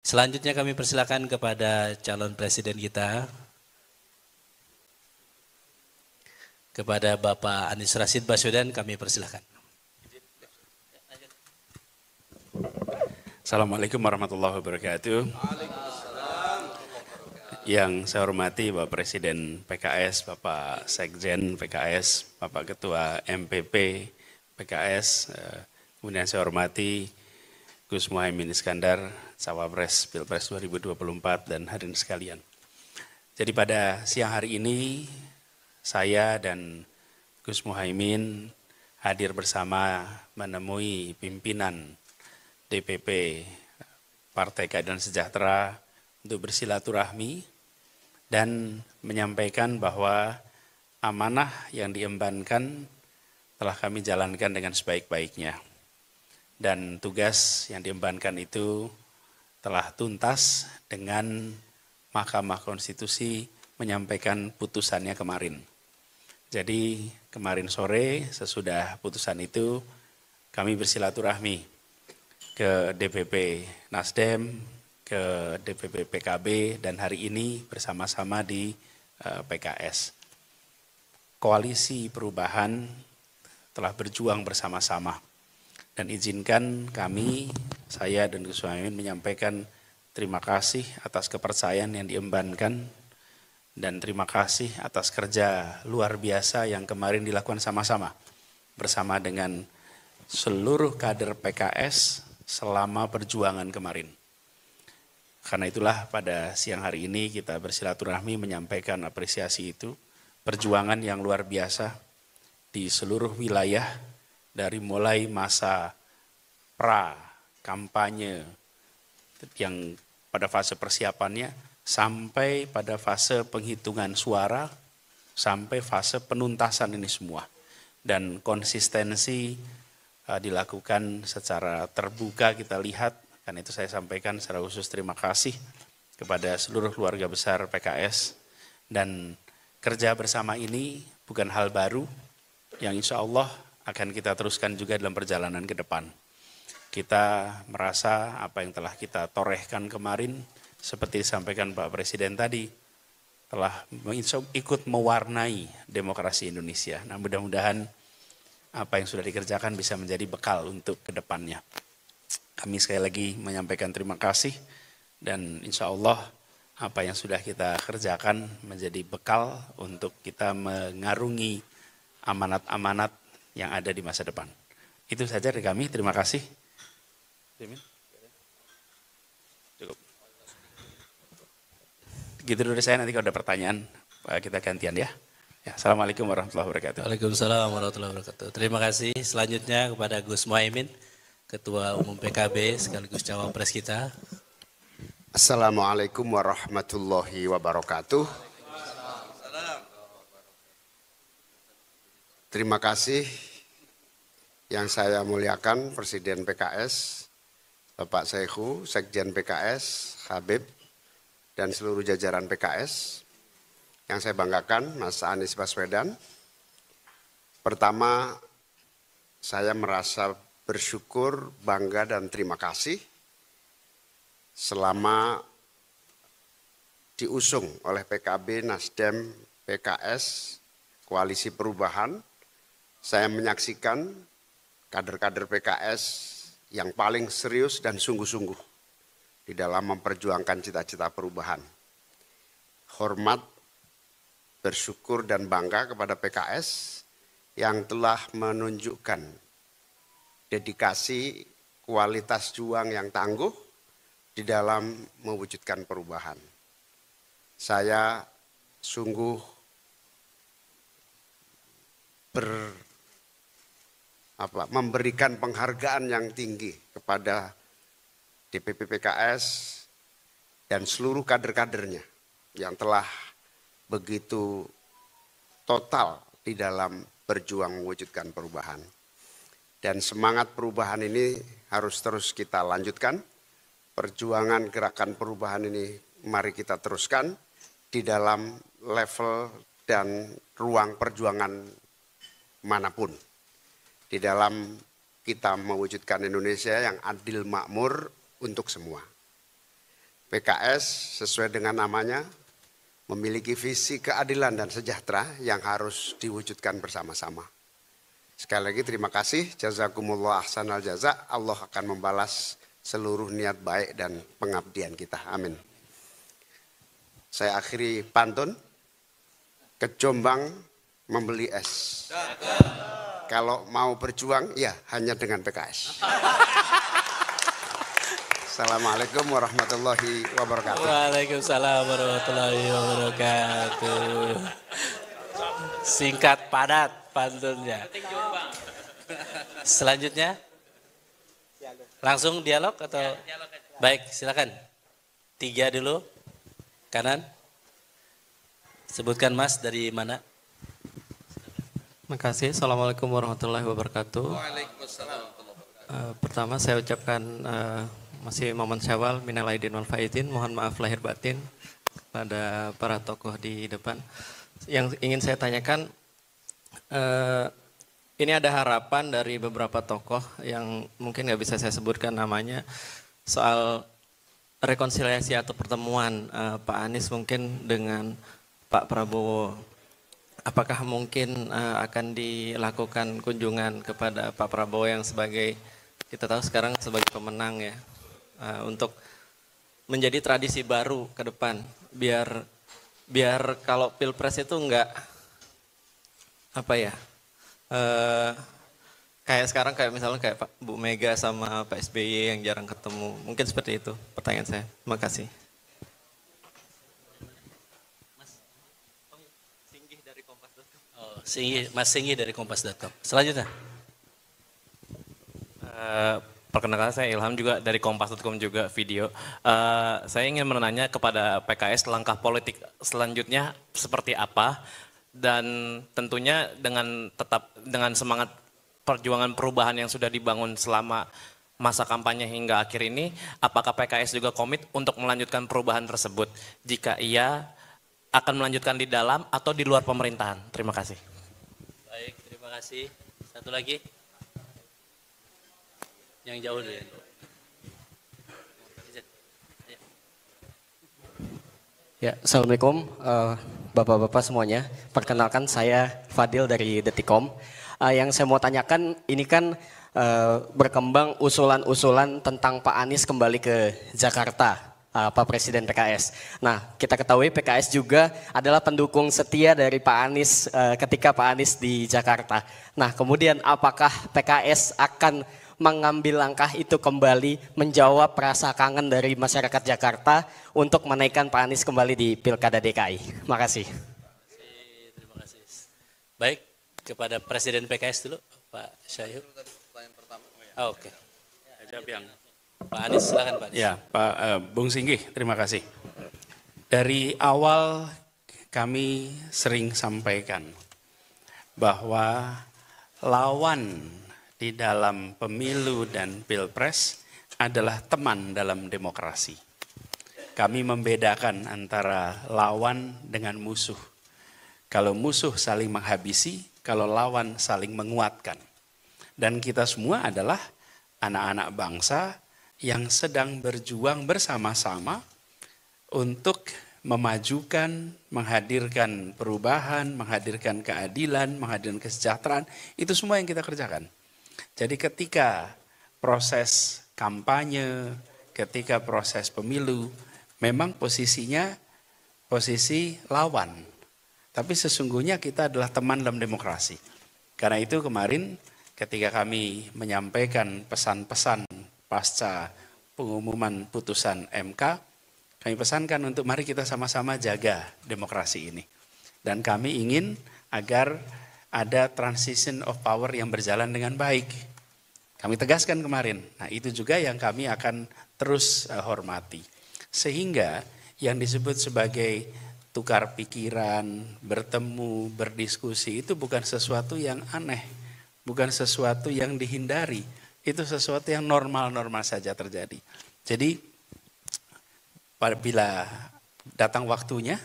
Selanjutnya kami persilakan kepada calon presiden kita, kepada Bapak Anies Rashid Baswedan, kami persilakan. Assalamualaikum warahmatullahi wabarakatuh. Yang saya hormati Bapak Presiden PKS, Bapak Sekjen PKS, Bapak Ketua MPP PKS, kemudian saya hormati Gus Muhaimin Iskandar, Cawapres Pilpres 2024 dan hadirin sekalian. Jadi pada siang hari ini saya dan Gus Muhaimin hadir bersama menemui pimpinan DPP Partai Keadilan Sejahtera untuk bersilaturahmi dan menyampaikan bahwa amanah yang diembankan telah kami jalankan dengan sebaik-baiknya. Dan tugas yang diembankan itu telah tuntas dengan Mahkamah Konstitusi menyampaikan putusannya kemarin. Jadi kemarin sore sesudah putusan itu kami bersilaturahmi ke DPP Nasdem, ke DPP PKB, dan hari ini bersama-sama di PKS. Koalisi Perubahan telah berjuang bersama-sama. Dan izinkan kami, saya dan Gus Muhaimin menyampaikan terima kasih atas kepercayaan yang diembankan dan terima kasih atas kerja luar biasa yang kemarin dilakukan sama-sama bersama dengan seluruh kader PKS selama perjuangan kemarin. Karena itulah pada siang hari ini kita bersilaturahmi menyampaikan apresiasi itu, perjuangan yang luar biasa di seluruh wilayah dari mulai masa pra kampanye yang pada fase persiapannya sampai pada fase penghitungan suara sampai fase penuntasan ini semua. Dan konsistensi dilakukan secara terbuka kita lihat, karena itu saya sampaikan secara khusus terima kasih kepada seluruh keluarga besar PKS, dan kerja bersama ini bukan hal baru yang insya Allah akan kita teruskan juga dalam perjalanan ke depan. Kita merasa apa yang telah kita torehkan kemarin seperti disampaikan Pak Presiden tadi telah ikut mewarnai demokrasi Indonesia. Nah, mudah-mudahan apa yang sudah dikerjakan bisa menjadi bekal untuk kedepannya. Kami sekali lagi menyampaikan terima kasih dan insya Allah apa yang sudah kita kerjakan menjadi bekal untuk kita mengarungi amanat-amanat yang ada di masa depan. Itu saja dari kami, terima kasih. Cukup. Gitu dari saya, nanti kalau ada pertanyaan kita gantian ya. Ya, Assalamualaikum warahmatullahi wabarakatuh. Waalaikumsalam warahmatullahi wabarakatuh. Terima kasih. Selanjutnya kepada Gus Muhaimin, Ketua Umum PKB sekaligus Cawapres kita. Assalamualaikum warahmatullahi wabarakatuh. Terima kasih yang saya muliakan Presiden PKS, Bapak Saihu, Sekjen PKS, Habib, dan seluruh jajaran PKS. Yang saya banggakan, Mas Anies Baswedan. Pertama, saya merasa bersyukur, bangga, dan terima kasih selama diusung oleh PKB, Nasdem, PKS, Koalisi Perubahan. Saya menyaksikan kader-kader PKS yang paling serius dan sungguh-sungguh di dalam memperjuangkan cita-cita perubahan. Hormat, bersyukur dan bangga kepada PKS yang telah menunjukkan dedikasi, kualitas juang yang tangguh di dalam mewujudkan perubahan. Saya sungguh memberikan penghargaan yang tinggi kepada DPP PKS dan seluruh kader-kadernya yang telah begitu total di dalam berjuang mewujudkan perubahan. Dan semangat perubahan ini harus terus kita lanjutkan. Perjuangan gerakan perubahan ini mari kita teruskan di dalam level dan ruang perjuangan manapun. Di dalam kita mewujudkan Indonesia yang adil makmur untuk semua. PKS sesuai dengan namanya memiliki visi keadilan dan sejahtera yang harus diwujudkan bersama-sama. Sekali lagi terima kasih, jazakumullah ahsanal jaza. Allah akan membalas seluruh niat baik dan pengabdian kita. Amin. Saya akhiri pantun, ke Jombang membeli es. Kalau mau berjuang, ya hanya dengan PKS. Assalamualaikum warahmatullahi wabarakatuh. Waalaikumsalam warahmatullahi wabarakatuh. Singkat padat pantunnya. Selanjutnya langsung dialog atau baik, silakan. 3 dulu. Kanan. Sebutkan Mas dari mana? Terima kasih. Assalamualaikum warahmatullahi wabarakatuh. Pertama saya ucapkan masih momen Syawal, minal aidin wal faizin, mohon maaf lahir batin kepada para tokoh di depan. Yang ingin saya tanyakan, ini ada harapan dari beberapa tokoh yang mungkin nggak bisa saya sebutkan namanya, soal rekonsiliasi atau pertemuan Pak Anies mungkin dengan Pak Prabowo. Apakah mungkin akan dilakukan kunjungan kepada Pak Prabowo yang sebagai, kita tahu sekarang sebagai pemenang ya, untuk menjadi tradisi baru ke depan, biar kalau pilpres itu enggak apa ya, kayak sekarang kayak misalnya kayak Pak Bu Mega sama Pak SBY yang jarang ketemu, mungkin seperti itu pertanyaan saya. Terima kasih. Mas Singgi dari Kompas.com. Selanjutnya. Perkenalkan saya Ilham juga dari Kompas.com juga video. Saya ingin menanya kepada PKS langkah politik selanjutnya seperti apa, dan tentunya dengan semangat perjuangan perubahan yang sudah dibangun selama masa kampanye hingga akhir ini, apakah PKS juga komit untuk melanjutkan perubahan tersebut? Jika iya, akan melanjutkan di dalam atau di luar pemerintahan? Terima kasih. Baik, terima kasih. Satu lagi. Yang jauh dulu ya. Ya, Assalamualaikum Bapak-Bapak semuanya. Perkenalkan saya Fadil dari Detikom. Yang saya mau tanyakan, ini kan berkembang usulan-usulan tentang Pak Anies kembali ke Jakarta, Pak Presiden PKS. Nah, kita ketahui PKS juga adalah pendukung setia dari Pak Anies ketika Pak Anies di Jakarta. Nah, kemudian apakah PKS akan mengambil langkah itu kembali menjawab rasa kangen dari masyarakat Jakarta untuk menaikkan Pak Anies kembali di Pilkada DKI? Makasih. Terima kasih. Baik, kepada Presiden PKS dulu, Pak Syahyu. Oke. Pak Anies, silakan Pak Anies. Ya, Pak Bung Singgih, terima kasih. Dari awal kami sering sampaikan bahwa lawan di dalam pemilu dan pilpres adalah teman dalam demokrasi. Kami membedakan antara lawan dengan musuh. Kalau musuh saling menghabisi, kalau lawan saling menguatkan. Dan kita semua adalah anak-anak bangsa yang sedang berjuang bersama-sama untuk memajukan, menghadirkan perubahan, menghadirkan keadilan, menghadirkan kesejahteraan. Itu semua yang kita kerjakan. Jadi ketika proses kampanye, ketika proses pemilu, memang posisinya posisi lawan. Tapi sesungguhnya kita adalah teman dalam demokrasi. Karena itu kemarin ketika kami menyampaikan pesan-pesan pasca pengumuman putusan MK, kami pesankan untuk mari kita sama-sama jaga demokrasi ini. Dan kami ingin agar ada transition of power yang berjalan dengan baik. Kami tegaskan kemarin, nah itu juga yang kami akan terus hormati. Sehingga yang disebut sebagai tukar pikiran, bertemu, berdiskusi itu bukan sesuatu yang aneh, bukan sesuatu yang dihindari. Itu sesuatu yang normal-normal saja terjadi. Jadi apabila datang waktunya,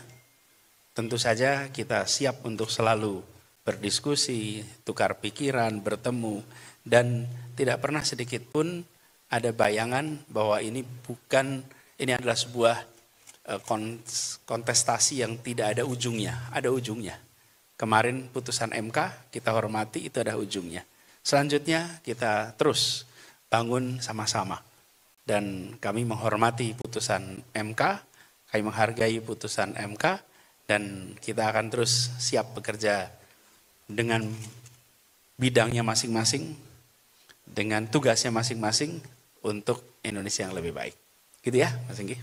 tentu saja kita siap untuk selalu berdiskusi, tukar pikiran, bertemu, dan tidak pernah sedikit pun ada bayangan bahwa ini bukan ini adalah sebuah kontestasi yang tidak ada ujungnya, ada ujungnya. Kemarin putusan MK kita hormati, itu ada ujungnya. Selanjutnya kita terus bangun sama-sama. Dan kami menghormati putusan MK, kami menghargai putusan MK, dan kita akan terus siap bekerja dengan bidangnya masing-masing, dengan tugasnya masing-masing untuk Indonesia yang lebih baik. Gitu ya, Mas Inggi.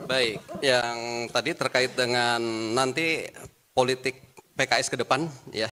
Baik, yang tadi terkait dengan nanti politik PKS ke depan, ya,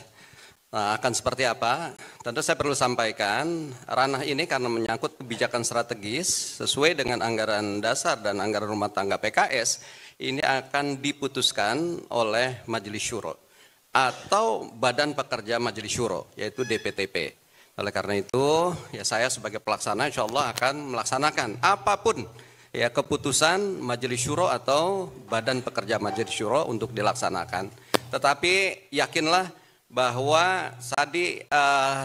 akan seperti apa? Tentu saya perlu sampaikan, ranah ini karena menyangkut kebijakan strategis sesuai dengan anggaran dasar dan anggaran rumah tangga PKS, ini akan diputuskan oleh Majelis Syuro atau Badan Pekerja Majelis Syuro, yaitu DPTP. Oleh karena itu, ya saya sebagai pelaksana insya Allah akan melaksanakan apapun ya keputusan Majelis Syuro atau Badan Pekerja Majelis Syuro untuk dilaksanakan. Tetapi yakinlah bahwa tadi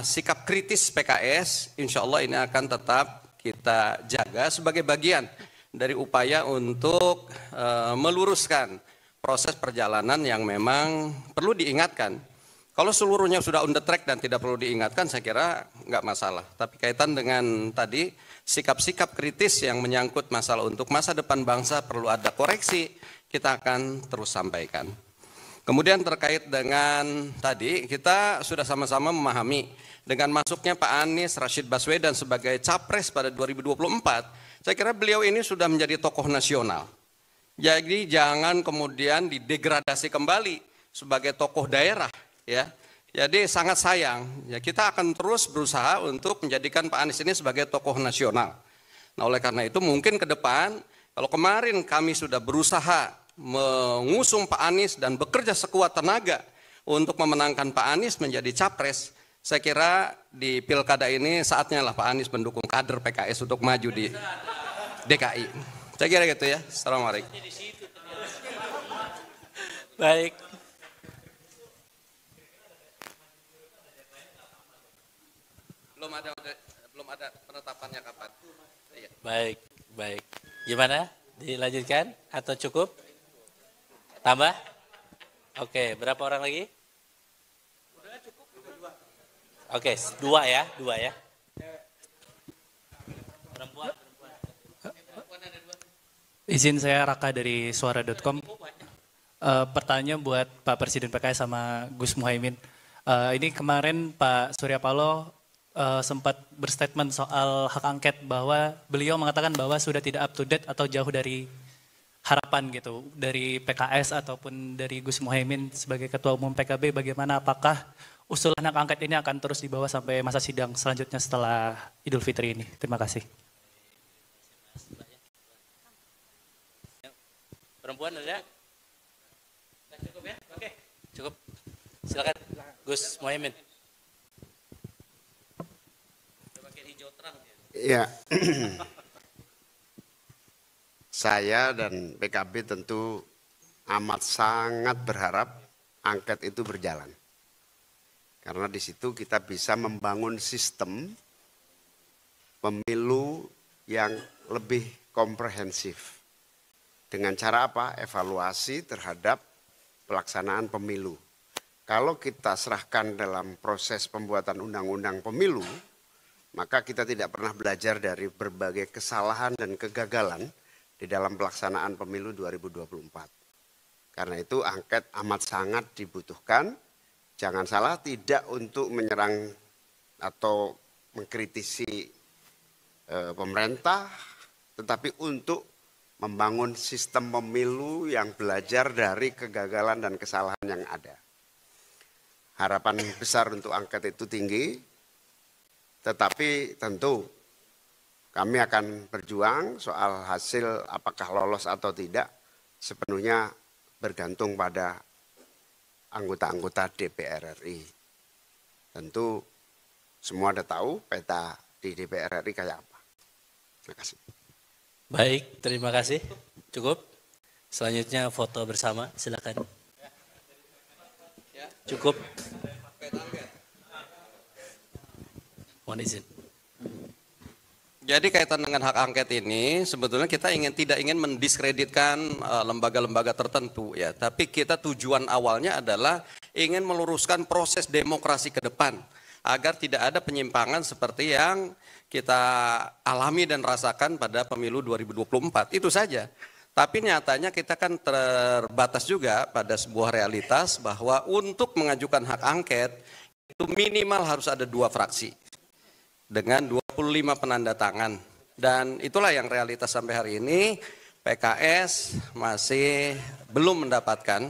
sikap kritis PKS insya Allah ini akan tetap kita jaga sebagai bagian dari upaya untuk meluruskan proses perjalanan yang memang perlu diingatkan. Kalau seluruhnya sudah on the track dan tidak perlu diingatkan, saya kira nggak masalah. Tapi kaitan dengan tadi sikap-sikap kritis yang menyangkut masalah untuk masa depan bangsa perlu ada koreksi, kita akan terus sampaikan. Kemudian terkait dengan tadi kita sudah sama-sama memahami dengan masuknya Pak Anies Rashid Baswedan sebagai capres pada 2024, saya kira beliau ini sudah menjadi tokoh nasional. Jadi jangan kemudian didegradasi kembali sebagai tokoh daerah, ya. Jadi sangat sayang, ya kita akan terus berusaha untuk menjadikan Pak Anies ini sebagai tokoh nasional. Nah oleh karena itu mungkin ke depan, kalau kemarin kami sudah berusaha mengusung Pak Anies dan bekerja sekuat tenaga untuk memenangkan Pak Anies menjadi capres, saya kira di pilkada ini saatnya lah Pak Anies mendukung kader PKS untuk maju di DKI. Saya kira gitu ya. Assalamualaikum. Baik. Belum ada penetapannya kapan. Iya. Baik, baik. Gimana? Dilanjutkan atau cukup? Tambah? Oke, berapa orang lagi? Oke, dua ya. Perempuan. Izin saya Raka dari suara.com. Pertanyaan buat Pak Presiden PKS sama Gus Muhaimin. Ini kemarin Pak Surya Paloh sempat berstatement soal hak angket bahwa beliau mengatakan bahwa sudah tidak up to date atau jauh dari harapan gitu dari PKS ataupun dari Gus Muhaimin sebagai Ketua Umum PKB. Bagaimana, apakah usulan hak angket ini akan terus dibawa sampai masa sidang selanjutnya setelah Idul Fitri ini? Terima kasih. Perempuan ada? Cukup ya? Oke, cukup. Silakan Gus Muhaimin. Ya, saya dan PKB tentu amat sangat berharap angket itu berjalan. Karena di situ kita bisa membangun sistem pemilu yang lebih komprehensif. Dengan cara apa? Evaluasi terhadap pelaksanaan pemilu. Kalau kita serahkan dalam proses pembuatan undang-undang pemilu, maka kita tidak pernah belajar dari berbagai kesalahan dan kegagalan di dalam pelaksanaan pemilu 2024. Karena itu angket amat sangat dibutuhkan. Jangan salah, tidak untuk menyerang atau mengkritisi pemerintah, tetapi untuk membangun sistem pemilu yang belajar dari kegagalan dan kesalahan yang ada. Harapan besar untuk angket itu tinggi, tetapi tentu kami akan berjuang soal hasil apakah lolos atau tidak sepenuhnya bergantung pada anggota-anggota DPR RI. Tentu semua ada tahu peta di DPR RI kayak apa. Terima kasih. Baik, terima kasih. Cukup. Selanjutnya foto bersama, silakan. Cukup. Mohon izin. Jadi kaitan dengan hak angket ini sebetulnya kita tidak ingin mendiskreditkan lembaga-lembaga tertentu ya, tapi kita tujuan awalnya adalah ingin meluruskan proses demokrasi ke depan agar tidak ada penyimpangan seperti yang kita alami dan rasakan pada pemilu 2024. Itu saja. Tapi nyatanya kita kan terbatas juga pada sebuah realitas bahwa untuk mengajukan hak angket itu minimal harus ada 2 fraksi dengan 25 penanda tangan. Dan itulah yang realitas sampai hari ini PKS masih belum mendapatkan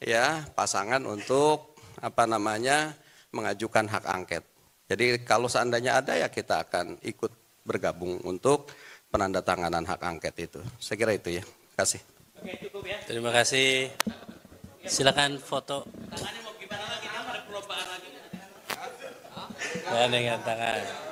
ya pasangan untuk mengajukan hak angket. Jadi kalau seandainya ada ya kita akan ikut bergabung untuk penandatanganan hak angket itu. Saya kira itu ya. Terima kasih. Oke, cukup ya. Terima kasih. Silakan foto. Tangannya mau gimana lagi? Ada perlombaan lagi. Dengan tangan.